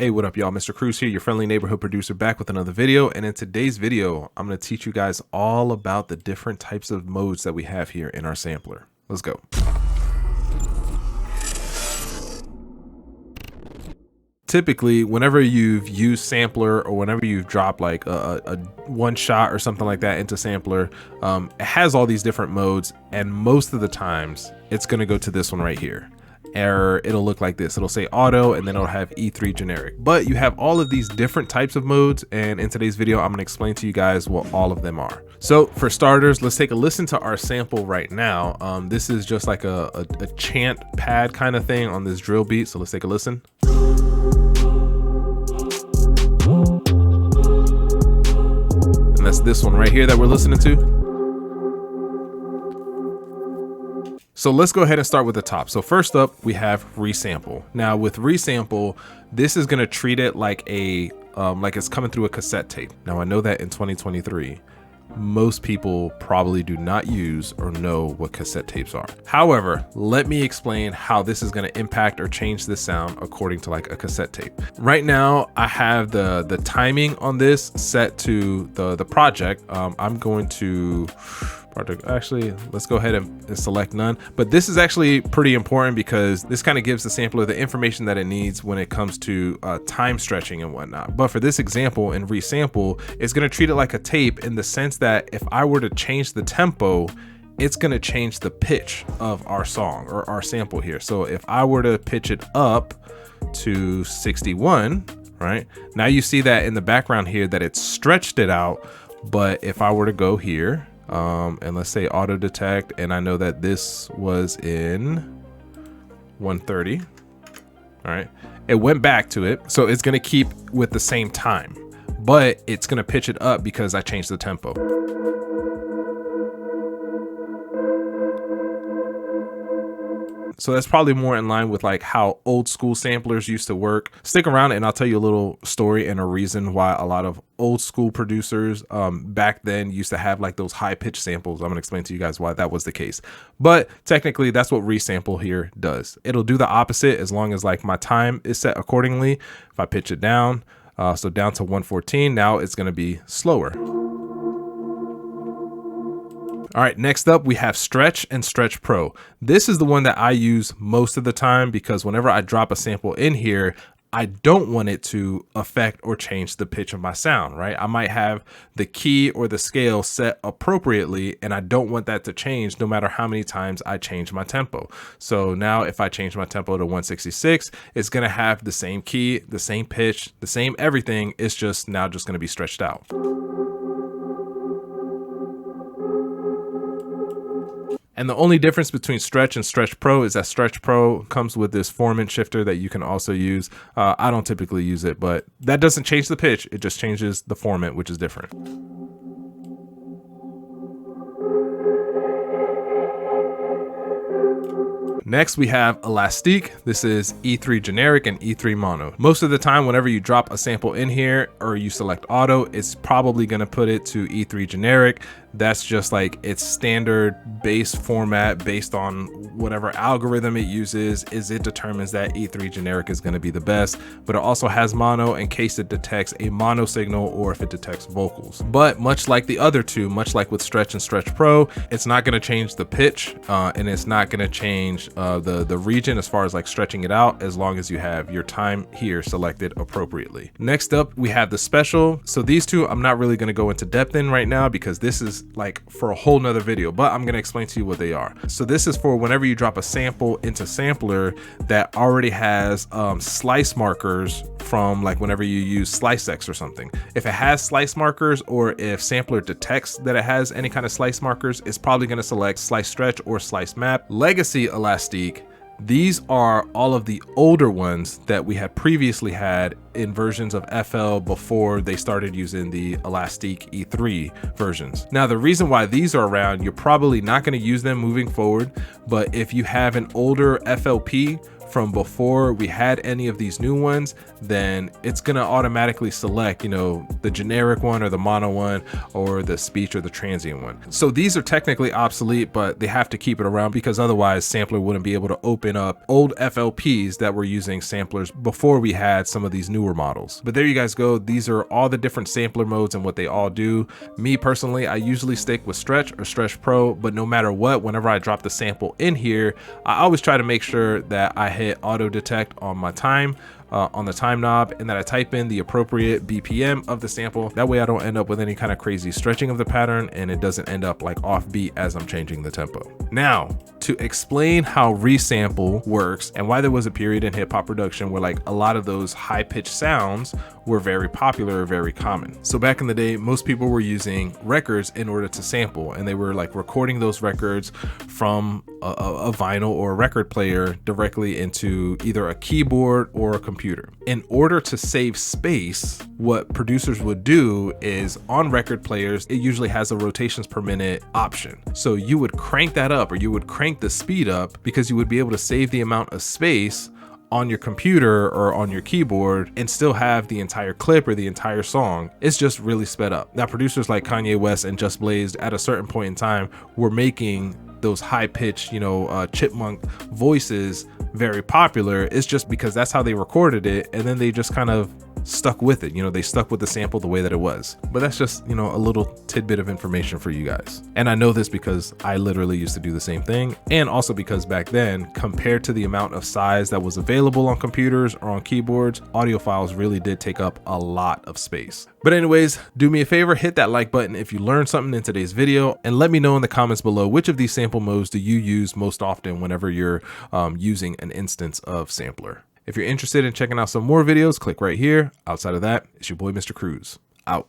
Hey, what up y'all? Mr. Cruz here, your friendly neighborhood producer, back with another video. And in today's video, I'm going to teach you guys all about the different types of modes that we have here in our sampler. Let's go. Typically, whenever you've used sampler or whenever you've dropped like a one shot or something like that into sampler, it has all these different modes, and most of the times it's going to go to this one right here. Or it'll look like this. It'll say auto and then it'll have E3 generic. But you have all of these different types of modes, and in today's video I'm going to explain to you guys what all of them are. So for starters, let's take a listen to our sample right now. This is just like a chant pad kind of thing on this drill beat, so let's take a listen. And that's this one right here that we're listening to. So let's go ahead and start with the top. So first up, we have Resample. Now with Resample, this is gonna treat it like like it's coming through a cassette tape. Now I know that in 2023, most people probably do not use or know what cassette tapes are. However, let me explain how this is gonna impact or change this sound according to like a cassette tape. Right now, I have the timing on this set to the project. I'm going to actually, let's go ahead and select none. But this is actually pretty important because this kind of gives the sampler the information that it needs when it comes to time stretching and whatnot. But for this example in Resample, it's going to treat it like a tape in the sense that if I were to change the tempo, it's going to change the pitch of our song or our sample here. So if I were to pitch it up to 61, right? Now you see that in the background here that it's stretched it out. But if I were to go here, and let's say auto detect, and I know that this was in 130. All right, it went back to it, so it's gonna keep with the same time, but it's gonna pitch it up because I changed the tempo. So that's probably more in line with like how old school samplers used to work. Stick around and I'll tell you a little story and a reason why a lot of old school producers back then used to have like those high pitch samples. I'm gonna explain to you guys why that was the case. But technically that's what Resample here does. It'll do the opposite as long as like my time is set accordingly. If I pitch it down, so down to 114, now it's gonna be slower. All right, next up we have Stretch and Stretch Pro. This is the one that I use most of the time because whenever I drop a sample in here, I don't want it to affect or change the pitch of my sound, right? I might have the key or the scale set appropriately and I don't want that to change no matter how many times I change my tempo. So now if I change my tempo to 166, it's gonna have the same key, the same pitch, the same everything. It's just now just gonna be stretched out. And the only difference between Stretch and Stretch Pro is that Stretch Pro comes with this formant shifter that you can also use. I don't typically use it, but that doesn't change the pitch. It just changes the formant, which is different. Next, we have Elastique. This is E3 generic and E3 mono. Most of the time, whenever you drop a sample in here or you select auto, it's probably gonna put it to E3 generic. That's just like its standard base format based on whatever algorithm it uses. It determines that E3 generic is gonna be the best, but it also has mono in case it detects a mono signal or if it detects vocals. But much like the other two, much like with Stretch and Stretch Pro, it's not gonna change the pitch and it's not gonna change the region as far as like stretching it out, as long as you have your time here selected appropriately. Next up, we have the Special. So these two, I'm not really gonna go into depth in right now because this is like for a whole nother video, but I'm gonna explain to you what they are. So this is for whenever you drop a sample into sampler that already has slice markers from like whenever you use SliceX or something. If it has slice markers or if sampler detects that it has any kind of slice markers, it's probably gonna select slice stretch or slice map. Legacy Elastique, these are all of the older ones that we had previously had in versions of FL before they started using the Elastique E3 versions. Now, the reason why these are around, you're probably not going to use them moving forward, but if you have an older FLP from before we had any of these new ones, then it's gonna automatically select, you know, the generic one or the mono one or the speech or the transient one. So these are technically obsolete, but they have to keep it around because otherwise Sampler wouldn't be able to open up old FLPs that were using samplers before we had some of these newer models. But there you guys go. These are all the different sampler modes and what they all do. Me personally, I usually stick with Stretch or Stretch Pro, but no matter what, whenever I drop the sample in here, I always try to make sure that I hit auto detect on my time, on the time knob, and that I type in the appropriate BPM of the sample. That way I don't end up with any kind of crazy stretching of the pattern and it doesn't end up like off beat as I'm changing the tempo. Now, to explain how resample works and why there was a period in hip hop production where like a lot of those high pitched sounds were very popular, very common. So back in the day, most people were using records in order to sample, and they were like recording those records from a vinyl or a record player directly into either a keyboard or a computer. In order to save space, what producers would do is on record players, it usually has a rotations per minute option. So you would crank that up, or you would crank the speed up, because you would be able to save the amount of space on your computer or on your keyboard and still have the entire clip or the entire song. It's just really sped up. Now, producers like Kanye West and Just Blaze at a certain point in time were making those high pitched, you know, chipmunk voices very popular. It's just because that's how they recorded it, and then they just kind of stuck with it. You know, they stuck with the sample the way that it was. But that's just, you know, a little tidbit of information for you guys. And I know this because I literally used to do the same thing, and also because back then, compared to the amount of size that was available on computers or on keyboards, audio files really did take up a lot of space. But anyways, do me a favor, hit that like button if you learned something in today's video, and let me know in the comments below which of these sample modes do you use most often whenever you're using an instance of Sampler. If you're interested in checking out some more videos, click right here. Outside of that, it's your boy, Mr. Cruz. Out.